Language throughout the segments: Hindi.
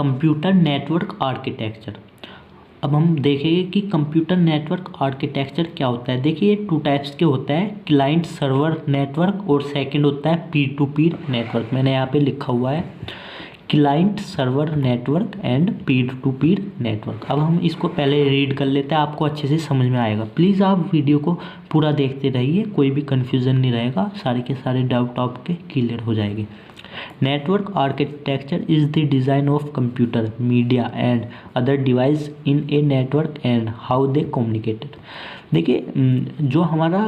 Computer network architecture. अब हम देखेंगे कि कंप्यूटर नेटवर्क आर्किटेक्चर क्या होता है। देखिए, ये 2 टाइप्स के होता है, क्लाइंट सर्वर नेटवर्क और सेकंड होता है पीर टू पीर नेटवर्क। मैंने यहाँ पे लिखा हुआ है client server network and Pir to peer network. अब हम इसको पहले रीड कर लेते हैं, आपको अच्छे से समझ में आएगा। प्लीज़ आप वीडियो को पूरा देखते रहिए, कोई भी कन्फ्यूज़न नहीं रहेगा, सारे के सारे डाउट आपके क्लियर हो जाएंगे। Network architecture is the design of computer, media and other device in a network and how they communicate। देखिए, जो हमारा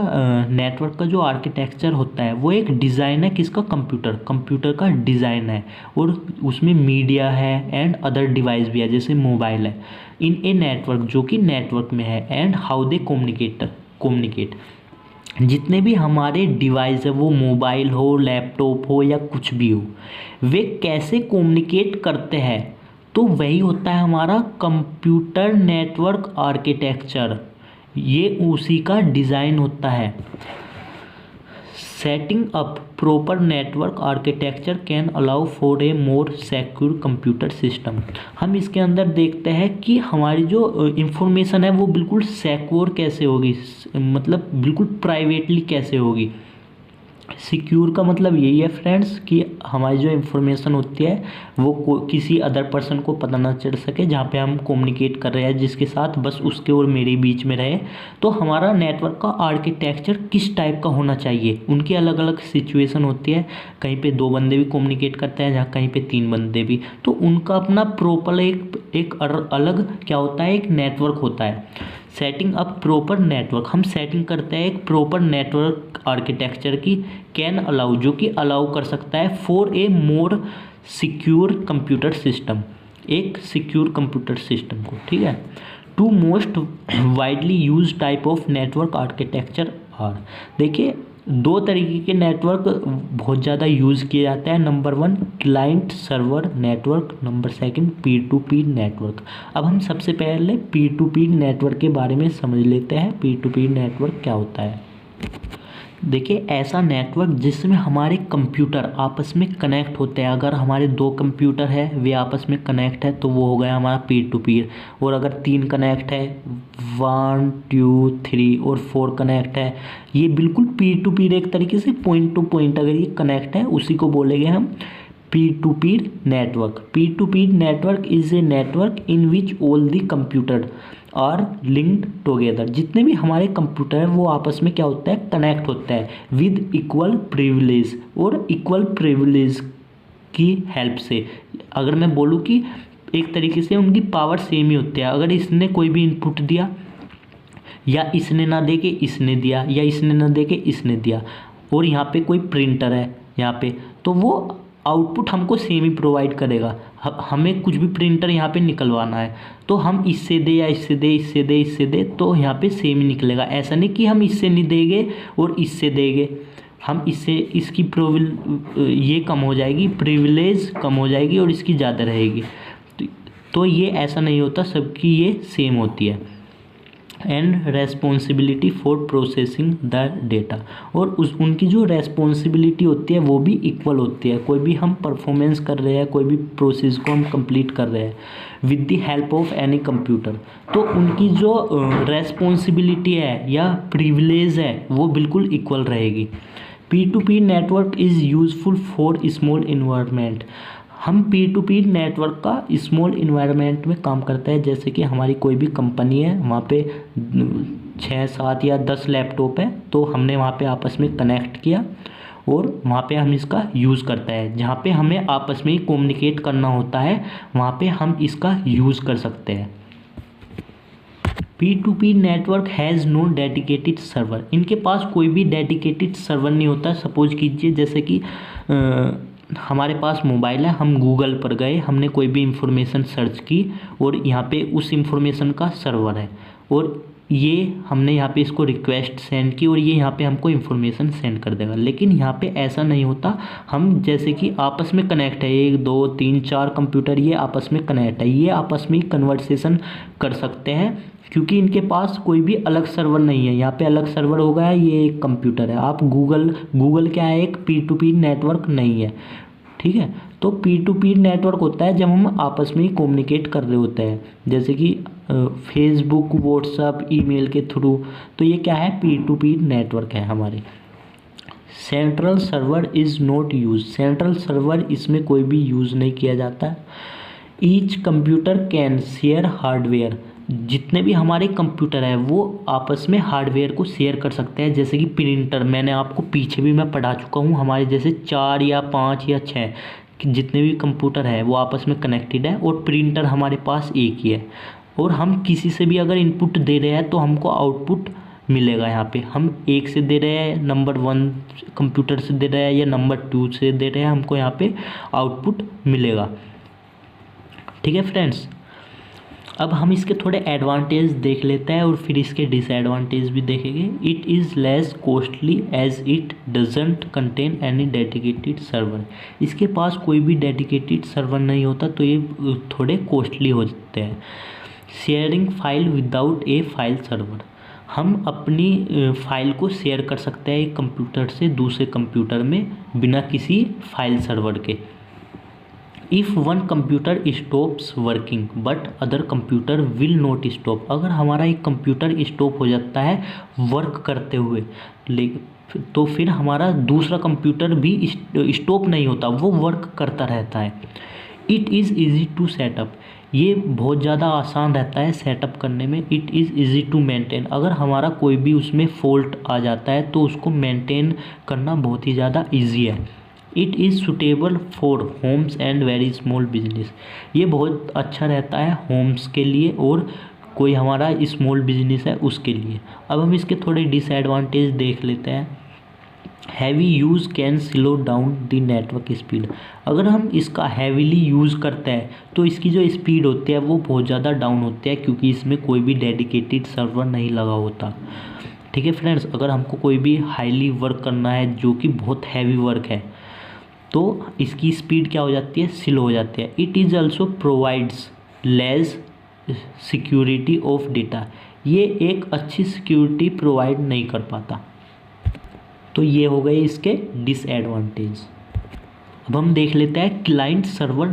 नेटवर्क का जो आर्किटेक्चर होता है वो एक डिज़ाइन है, किसका? कंप्यूटर का डिज़ाइन है, और उसमें मीडिया है एंड अदर डिवाइस भी है, जैसे मोबाइल है, इन ए नेटवर्क, जो कि नेटवर्क में है, एंड हाउ दे कम्युनिकेट। जितने भी हमारे डिवाइस है, वो मोबाइल हो, लैपटॉप हो या कुछ भी हो, वे कैसे कम्युनिकेट करते हैं, तो वही होता है हमारा कंप्यूटर नेटवर्क आर्किटेक्चर। ये उसी का डिज़ाइन होता है। Setting up proper network architecture can allow for a more secure computer system. हम इसके अंदर देखते हैं कि हमारी जो इंफॉर्मेशन है वो बिल्कुल सिक्योर कैसे होगी, मतलब बिल्कुल प्राइवेटली कैसे होगी। सिक्योर का मतलब यही है फ्रेंड्स कि हमारी जो इन्फॉर्मेशन होती है वो किसी अदर पर्सन को पता ना चल सके, जहाँ पे हम कम्युनिकेट कर रहे हैं जिसके साथ, बस उसके और मेरे बीच में रहे। तो हमारा नेटवर्क का आर्किटेक्चर किस टाइप का होना चाहिए, उनकी अलग अलग सिचुएशन होती है। कहीं पे 2 बंदे भी कम्युनिकेट करते हैं, जहाँ कहीं पे 3 बंदे भी, तो उनका अपना प्रॉपर एक अलग क्या होता है, एक नेटवर्क होता है। सेटिंग अप प्रॉपर नेटवर्क, हम सेटिंग करते हैं एक प्रॉपर नेटवर्क आर्किटेक्चर की, कैन अलाउ, जो कि अलाउ कर सकता है, for a more secure computer system, एक सिक्योर कंप्यूटर सिस्टम को, ठीक है। 2 most widely use type of network architecture are. देखिए, 2 तरीके के नेटवर्क बहुत ज़्यादा यूज़ किए जाते हैं। Number 1 client server network, number 2 Pir to peer network. अब हम सबसे पहले पीर टू पीर नेटवर्क के बारे में समझ लेते हैं। पीर टू पीर नेटवर्क क्या होता है? देखिए, ऐसा नेटवर्क जिसमें हमारे कंप्यूटर आपस में कनेक्ट होते हैं। अगर हमारे 2 कंप्यूटर है, वे आपस में कनेक्ट है, तो वो हो गया हमारा पीर टू पीर। और अगर 3 कनेक्ट है, 1 2 3 और 4 कनेक्ट है, ये बिल्कुल पीर टू पीर, एक तरीके से पॉइंट टू पॉइंट अगर ये कनेक्ट है, उसी को बोलेंगे हम पीर to peer network. Peer to peer network is a network in which all the computer are linked together. जितने भी हमारे कंप्यूटर हैं वो आपस में क्या होता है, कनेक्ट होता है विद इक्वल प्रिविलेज, और इक्वल प्रिविलेज की हेल्प से। अगर मैं बोलूँ कि एक तरीके से उनकी पावर सेम ही होती है। अगर इसने कोई भी इनपुट दिया, या इसने ना दे के इसने दिया, या इसने ना दे के इसने दिया, और यहाँ पे कोई प्रिंटर है यहाँ पे, तो वो आउटपुट हमको सेम ही प्रोवाइड करेगा। हमें कुछ भी प्रिंटर यहाँ पे निकलवाना है, तो हम इससे दे या इससे दे, इससे दे, इससे दे, तो यहाँ पे सेम ही निकलेगा। ऐसा नहीं कि हम इससे नहीं देंगे और इससे देंगे, हम इससे इसकी ये कम हो जाएगी, प्रिविलेज कम हो जाएगी और इसकी ज़्यादा रहेगी। तो ये ऐसा नहीं होता, सबकी ये सेम होती है। And responsibility for processing the data, और उनकी जो रेस्पॉन्सिबिलिटी होती है वो भी इक्वल होती है। कोई भी हम परफॉर्मेंस कर रहे हैं, कोई भी प्रोसेस को हम कंप्लीट कर रहे हैं with the help of any computer, तो उनकी जो रेस्पॉन्सिबिलिटी है या प्रिविलेज है वो बिल्कुल इक्वल रहेगी। पीर to peer network is useful for small environment. हम पीर टू पीर नेटवर्क का स्मॉल इन्वायरमेंट में काम करता है, जैसे कि हमारी कोई भी कंपनी है, वहाँ पे 6 7 या 10 लैपटॉप है, तो हमने वहाँ पे आपस में कनेक्ट किया और वहाँ पे हम इसका यूज़ करते हैं। जहाँ पे हमें आपस में ही कम्युनिकेट करना होता है, वहाँ पे हम इसका यूज़ कर सकते हैं। Peer to peer network has no dedicated server. इनके पास कोई भी डेडिकेटेड सर्वर नहीं होता। सपोज कीजिए जैसे कि हमारे पास मोबाइल है, हम गूगल पर गए, हमने कोई भी इंफॉर्मेशन सर्च की, और यहाँ पे उस इंफॉर्मेशन का सर्वर है, और ये हमने यहाँ पे इसको रिक्वेस्ट सेंड की, और ये यहाँ पे हमको इन्फॉर्मेशन सेंड कर देगा। लेकिन यहाँ पे ऐसा नहीं होता। हम जैसे कि आपस में कनेक्ट है, 1 2 3 4 कंप्यूटर ये आपस में कनेक्ट है, ये आपस में कन्वर्सेशन कर सकते हैं, क्योंकि इनके पास कोई भी अलग सर्वर नहीं है। यहाँ पे अलग सर्वर हो गया, ये एक कंप्यूटर है। आप गूगल क्या है, एक पीर टू पीर नेटवर्क नहीं है, ठीक है। तो पी टू पी नेटवर्क होता है जब हम आपस में ही कम्युनिकेट कर रहे होते हैं, जैसे कि फेसबुक, व्हाट्सअप, ईमेल के थ्रू। तो ये क्या है, पी टू पी नेटवर्क है हमारे। Central server is not use, central server इसमें कोई भी यूज़ नहीं किया जाता। Each computer can share hardware, जितने भी हमारे कंप्यूटर है वो आपस में हार्डवेयर को शेयर कर सकते हैं। जैसे कि प्रिंटर, मैंने आपको पीछे भी मैं पढ़ा चुका हूँ, हमारे जैसे 4 या 5 या 6 जितने भी कंप्यूटर है वो आपस में कनेक्टेड है, और प्रिंटर हमारे पास एक ही है। और हम किसी से भी अगर इनपुट दे रहे हैं तो हमको आउटपुट मिलेगा। यहाँ पे हम एक से दे रहे हैं, नंबर 1 कंप्यूटर से दे रहे हैं या नंबर 2 से दे रहे हैं, हमको यहाँ पे आउटपुट मिलेगा। ठीक है फ्रेंड्स, अब हम इसके थोड़े एडवांटेज देख लेते हैं और फिर इसके डिसएडवांटेज भी देखेंगे। It is less costly as it doesn't contain any dedicated server, इसके पास कोई भी डेडिकेटेड सर्वर नहीं होता, तो ये थोड़े कॉस्टली हो जाते हैं। शेयरिंग फाइल विदाउट ए फाइल सर्वर, हम अपनी फाइल को शेयर कर सकते हैं एक कंप्यूटर से दूसरे कंप्यूटर में बिना किसी फाइल सर्वर के। If one computer stops working but other computer will not stop, अगर हमारा एक कंप्यूटर स्टॉप हो जाता है वर्क करते हुए, तो फिर हमारा दूसरा कंप्यूटर भी स्टॉप नहीं होता, वो वर्क करता रहता है। It is easy to setup, ये बहुत ज़्यादा आसान रहता है सेटअप करने में। It is easy to maintain, अगर हमारा कोई भी उसमें फॉल्ट आ जाता है तो उसको मेंटेन करना बहुत ही ज़्यादा ईजी है। It is suitable for homes and very small business, ये बहुत अच्छा रहता है होम्स के लिए और कोई हमारा स्मॉल बिजनेस है उसके लिए। अब हम इसके थोड़े डिसएडवांटेज देख लेते हैं। Heavy use can slow down the network speed, अगर हम इसका हैवीली यूज़ करते हैं तो इसकी जो स्पीड होती है वो बहुत ज़्यादा डाउन होती है, क्योंकि इसमें कोई भी डेडिकेटेड सर्वर नहीं लगा होता। ठीक है फ्रेंड्स, अगर हमको कोई भी हाईली वर्क करना है जो कि बहुत हैवी वर्क है तो इसकी स्पीड क्या हो जाती है, स्लो हो जाती है। It is also provides less security of data, ये एक अच्छी सिक्योरिटी प्रोवाइड नहीं कर पाता। तो ये हो गए इसके डिसएडवांटेज। अब हम देख लेते हैं क्लाइंट सर्वर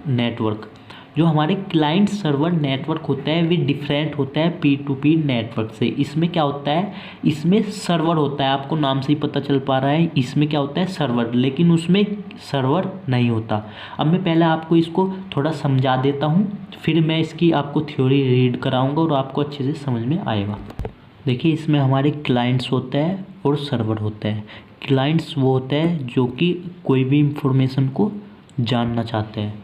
नेटवर्क। जो हमारे क्लाइंट सर्वर नेटवर्क होता है वे डिफरेंट होता है पी टू पी नेटवर्क से। इसमें क्या होता है, इसमें सर्वर होता है, आपको नाम से ही पता चल पा रहा है इसमें क्या होता है सर्वर, लेकिन उसमें सर्वर नहीं होता। अब मैं पहले आपको इसको थोड़ा समझा देता हूँ, फिर मैं इसकी आपको थ्योरी रीड कराऊँगा और आपको अच्छे से समझ में आएगा। देखिए, इसमें हमारे क्लाइंट्स होते हैं और सर्वर होते हैं। क्लाइंट्स वो होते हैं जो कि कोई भी इंफॉर्मेशन को जानना चाहते हैं,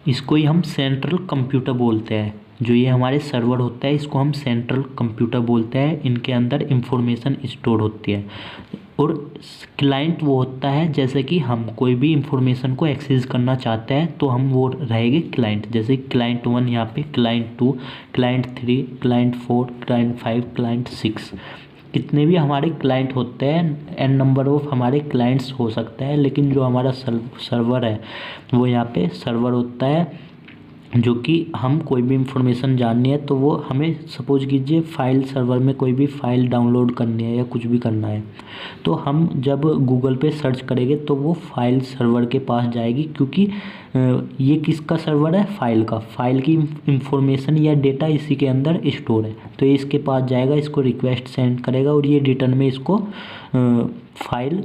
इसको ही हम सेंट्रल कंप्यूटर बोलते हैं। जो ये हमारे सर्वर होता है इसको हम सेंट्रल कंप्यूटर बोलते हैं, इनके अंदर इंफॉर्मेशन स्टोर होती है। और क्लाइंट वो होता है जैसे कि हम कोई भी इंफॉर्मेशन को एक्सेस करना चाहते हैं तो हम वो रहेंगे क्लाइंट, जैसे क्लाइंट 1 यहाँ पे, client 2, client 3, client 4, client 5, client 6, कितने भी हमारे क्लाइंट होते हैं एन नंबर ऑफ हमारे क्लाइंट्स हो सकते हैं, लेकिन जो हमारा सर्वर है वो यहाँ पे सर्वर होता है जो कि हम कोई भी इंफॉर्मेशन जाननी है तो वो हमें सपोज कीजिए फाइल सर्वर में कोई भी फाइल डाउनलोड करनी है या कुछ भी करना है तो हम जब गूगल पे सर्च करेंगे तो वो फाइल सर्वर के पास जाएगी, क्योंकि ये किसका सर्वर है, फाइल का। फाइल की इंफॉर्मेशन या डेटा इसी के अंदर स्टोर है, तो ये इसके पास जाएगा, इसको रिक्वेस्ट सेंड करेगा और ये रिटर्न में इसको फाइल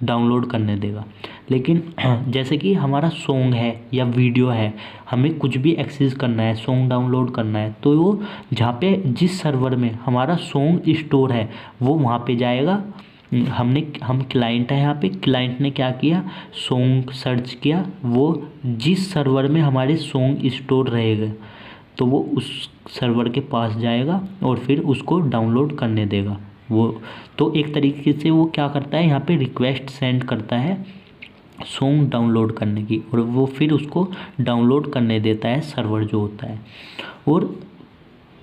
डाउनलोड करने देगा। लेकिन जैसे कि हमारा सॉन्ग है या वीडियो है, हमें कुछ भी एक्सेस करना है, सॉन्ग डाउनलोड करना है, तो वो जहाँ पे जिस सर्वर में हमारा सॉन्ग स्टोर है वो वहाँ पे जाएगा। हम क्लाइंट है, यहाँ पे क्लाइंट ने क्या किया, सॉन्ग सर्च किया, वो जिस सर्वर में हमारे सॉन्ग स्टोर रहेगा तो वो उस सर्वर के पास जाएगा और फिर उसको डाउनलोड करने देगा। वो तो एक तरीके से वो क्या करता है, यहाँ पे रिक्वेस्ट सेंड करता है सॉन्ग डाउनलोड करने की, और वो फिर उसको डाउनलोड करने देता है सर्वर जो होता है। और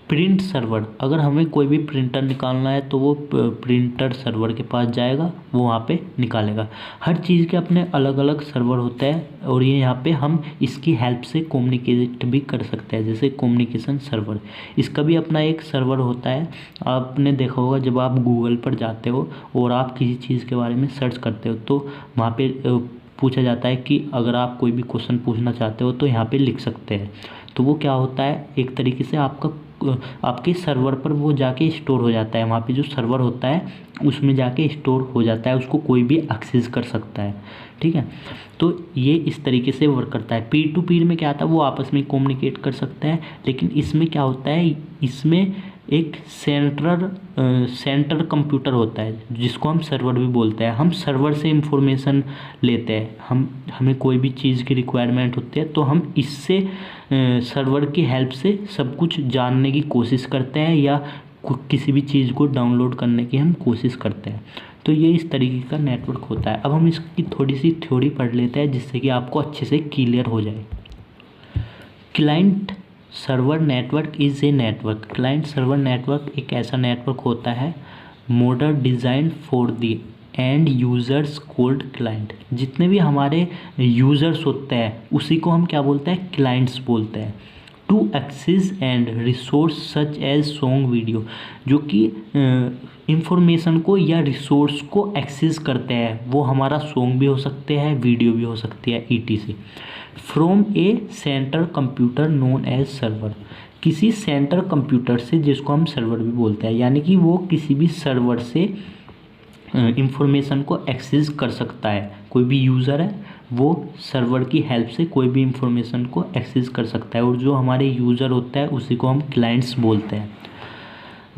प्रिंट सर्वर, अगर हमें कोई भी प्रिंटर निकालना है तो वो प्रिंटर सर्वर के पास जाएगा, वो वहाँ पे निकालेगा। हर चीज़ के अपने अलग अलग सर्वर होते हैं और ये यहाँ पे हम इसकी हेल्प से कम्युनिकेट भी कर सकते हैं, जैसे कम्युनिकेशन सर्वर, इसका भी अपना एक सर्वर होता है। आपने देखा होगा जब आप गूगल पर जाते हो और आप किसी चीज़ के बारे में सर्च करते हो तो वहाँ पे पूछा जाता है कि अगर आप कोई भी क्वेश्चन पूछना चाहते हो तो यहाँ पे लिख सकते हैं। तो वो क्या होता है, एक तरीके से आपके सर्वर पर वो जाके स्टोर हो जाता है। वहाँ पे जो सर्वर होता है उसमें जाके स्टोर हो जाता है, उसको कोई भी एक्सेस कर सकता है। ठीक है, तो ये इस तरीके से वर्क करता है। पीर टू पीर में क्या आता है, वो आपस में कम्युनिकेट कर सकते हैं, लेकिन इसमें क्या होता है, इसमें एक सेंटर कंप्यूटर होता है जिसको हम सर्वर भी बोलते हैं। हम सर्वर से इंफॉर्मेशन लेते हैं, हमें कोई भी चीज़ की रिक्वायरमेंट होती है तो हम इससे सर्वर की हेल्प से सब कुछ जानने की कोशिश करते हैं या किसी भी चीज़ को डाउनलोड करने की हम कोशिश करते हैं। तो ये इस तरीके का नेटवर्क होता है। अब हम इसकी थोड़ी सी थ्योरी पढ़ लेते हैं जिससे कि आपको अच्छे से क्लियर हो जाए। Client server network is a network. Client server network एक ऐसा नेटवर्क होता है model design for the end users cold client. जितने भी हमारे यूज़र्स होते हैं उसी को हम क्या बोलते हैं, क्लाइंट्स बोलते हैं। To access and resource such as song video, जो कि इंफॉर्मेशन को या रिसोर्स को एक्सेस करते हैं। वो हमारा सॉन्ग भी हो सकते हैं, वीडियो भी हो सकती है, ETC। From a central computer known as server, किसी सेंट्रल कंप्यूटर से, जिसको हम सर्वर भी बोलते हैं, यानी कि वो किसी भी सर्वर से इंफॉर्मेशन को एक्सेस कर सकता है। कोई भी यूज़र है वो सर्वर की हेल्प से कोई भी इंफॉर्मेशन को एक्सेस कर सकता है, और जो हमारे यूज़र होता है उसी को हम क्लाइंट्स बोलते हैं।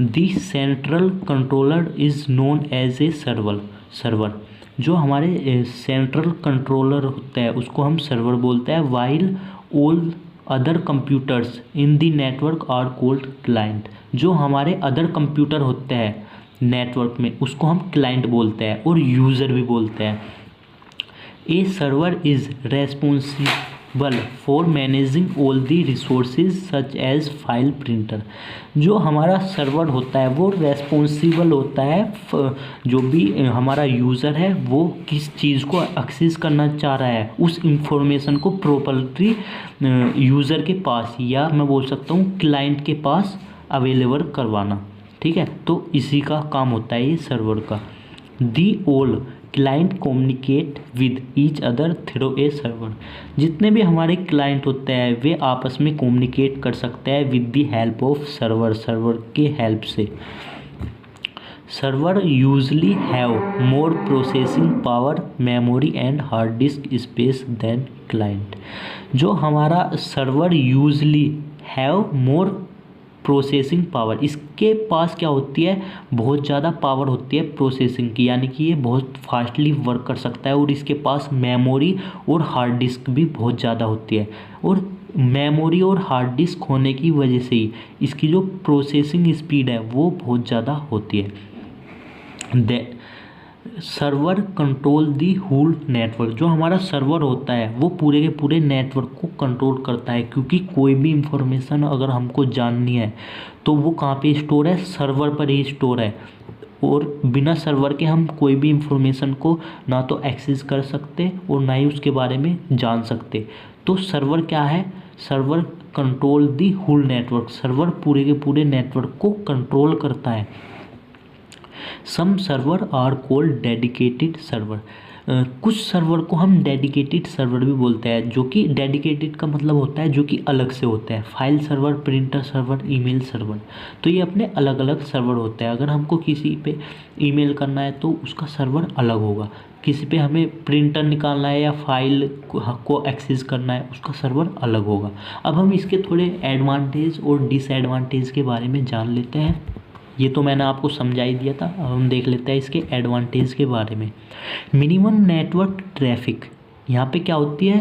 The central controller is known as a server, जो हमारे सेंट्रल कंट्रोलर होता है उसको हम सर्वर बोलते हैं। While all other computers in the network are called client, जो हमारे अदर कंप्यूटर होते हैं नेटवर्क में उसको हम क्लाइंट बोलते हैं और यूज़र भी बोलते हैं। A server is responsible for managing all the resources such as file printer, जो हमारा सर्वर होता है वो रेस्पॉन्सिबल होता है, जो भी हमारा यूज़र है वो किस चीज़ को एक्सेस करना चाह रहा है उस इंफॉर्मेशन को प्रॉपरली यूज़र के पास, या मैं बोल सकता हूँ क्लाइंट के पास अवेलेबल करवाना। ठीक है, तो इसी का काम होता है ये सर्वर का। The all client communicate with each other through a server, जितने भी हमारे क्लाइंट होते हैं वे आपस में कम्युनिकेट कर सकते हैं with the help of server के हेल्प से। Server usually have more processing power, memory and hard disk space than client, जो हमारा server usually have more processing power, इसके पास क्या होती है, बहुत ज़्यादा पावर होती है प्रोसेसिंग की, यानी कि ये बहुत फास्टली वर्क कर सकता है। और इसके पास मेमोरी और हार्ड डिस्क भी बहुत ज़्यादा होती है, और मेमोरी और हार्ड डिस्क होने की वजह से ही इसकी जो प्रोसेसिंग स्पीड है वो बहुत ज़्यादा होती है। Server control the whole network, जो हमारा सर्वर होता है वो पूरे के पूरे नेटवर्क को कंट्रोल करता है, क्योंकि कोई भी इंफॉर्मेशन अगर हमको जाननी है तो वो कहाँ पे स्टोर है, सर्वर पर ही स्टोर है। और बिना सर्वर के हम कोई भी इंफॉर्मेशन को ना तो एक्सेस कर सकते और ना ही उसके बारे में जान सकते। तो सर्वर क्या है, server control the whole network, server पूरे के पूरे नेटवर्क को कंट्रोल करता है। Some server are called dedicated server, कुछ सर्वर को हम डेडिकेटेड सर्वर भी बोलते हैं, जो कि डेडिकेटेड का मतलब होता है जो कि अलग से होता है। File server, printer server, email server, तो ये अपने अलग अलग सर्वर होते हैं। अगर हमको किसी पे ईमेल करना है तो उसका सर्वर अलग होगा, किसी पे हमें प्रिंटर निकालना है या फाइल को एक्सेस करना है उसका सर्वर अलग होगा। अब हम इसके थोड़े एडवांटेज और डिसएडवांटेज के बारे में जान लेते हैं। ये तो मैंने आपको समझा ही दिया था, अब हम देख लेते हैं इसके एडवांटेज के बारे में। मिनिमम नेटवर्क ट्रैफिक, यहाँ पे क्या होती है,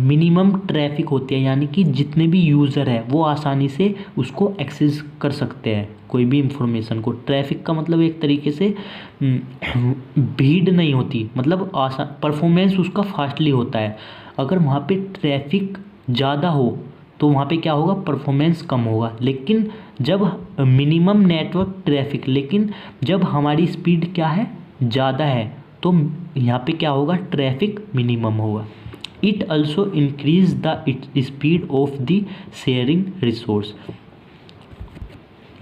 मिनिमम ट्रैफिक होती है, यानी कि जितने भी यूज़र है वो आसानी से उसको एक्सेस कर सकते हैं कोई भी इंफॉर्मेशन को। ट्रैफिक का मतलब एक तरीके से भीड़ नहीं होती, मतलब आसान परफॉर्मेंस उसका फास्टली होता है। अगर वहाँ पे ट्रैफिक ज़्यादा हो तो वहाँ पे क्या होगा, परफॉर्मेंस कम होगा। लेकिन जब मिनिमम नेटवर्क ट्रैफिक, लेकिन जब हमारी स्पीड क्या है, ज़्यादा है, तो यहाँ पे क्या होगा, ट्रैफिक मिनिमम होगा। It also increase the speed of the sharing resource,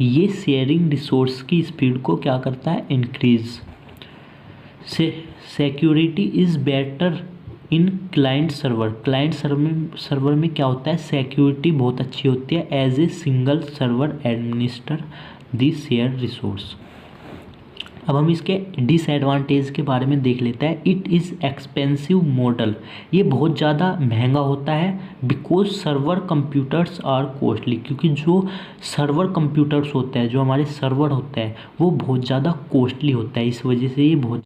ये शेयरिंग रिसोर्स की स्पीड को क्या करता है, increase. Security is better in client server में क्या होता है, सिक्योरिटी बहुत अच्छी होती है as a single server administer the share resource. अब हम इसके डिसएडवांटेज के बारे में देख लेते हैं। इट इज़ एक्सपेंसिव मॉडल, ये बहुत ज़्यादा महंगा होता है। Because server computers are costly, क्योंकि जो सर्वर कंप्यूटर्स होते हैं, जो हमारे सर्वर होते हैं, वो बहुत ज़्यादा कॉस्टली होता है, इस वजह से ये बहुत